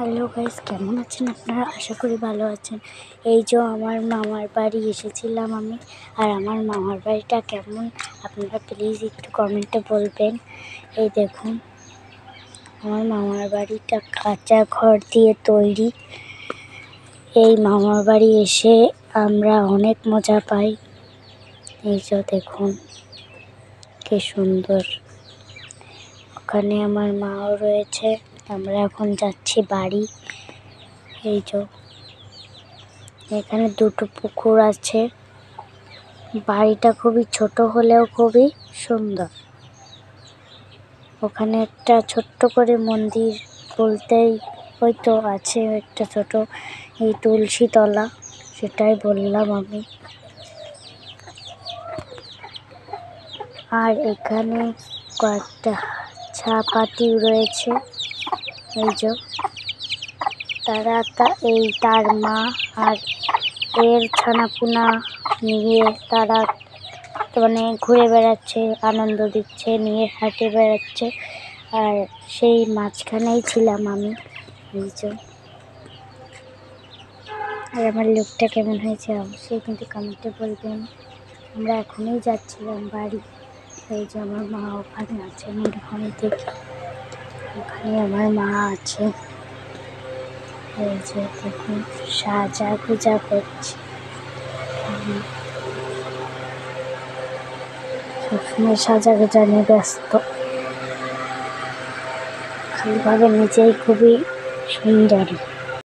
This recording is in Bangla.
হ্যালো গাইস, কেমন আছেন আপনারা? আশা করি ভালো আছেন। এই যে আমার মামার বাড়ি এসেছিলাম আমি, আর আমার মামার বাড়িটা কেমন আপনারা প্লিজ একটু কমেন্টে বলবেন। এই দেখুন, আমার মামার বাড়িটা কাঁচা ঘর দিয়ে তৈরি। এই মামার বাড়ি এসে আমরা অনেক মজা পাই। এই যে দেখুন কি সুন্দর, ওখানে আমার মাও রয়েছে। আমরা এখন যাচ্ছি বাড়ি। এই যে এখানে দুটো পুকুর আছে। বাড়িটা খুবই ছোট হলেও খুবই সুন্দর। ওখানে একটা ছোট্ট করে মন্দির বলতেই হয়তো আছে, একটা ছোট এই তুলসী তলা, সেটাই বললাম আমি। আর এখানে কয়েকটা ছাপাতি রয়েছে। এই যে তার মা আর এর ছানাপুনা নিয়ে তারা ঘুরে বেড়াচ্ছে, আনন্দ দিচ্ছে, নিয়ে হাঁটে বেড়াচ্ছে। আর সেই মাঝখানেই ছিলাম আমি। এই যে আর আমার লুকটা কেমন হয়েছে অবশ্যই কিন্তু কমেন্টে বলবেন। আমরা এখনই যাচ্ছিলাম বাড়ি। এই যে আমার মা ওখানে আছে, ওখানে দেখি ওখানে আমার মা আছে। এই যে দেখুন সাজা পূজা করছে। সবসময় সাজা গোজা নিয়ে ব্যস্ত, খালি ভাবে নিজেই খুবই সুন্দরী।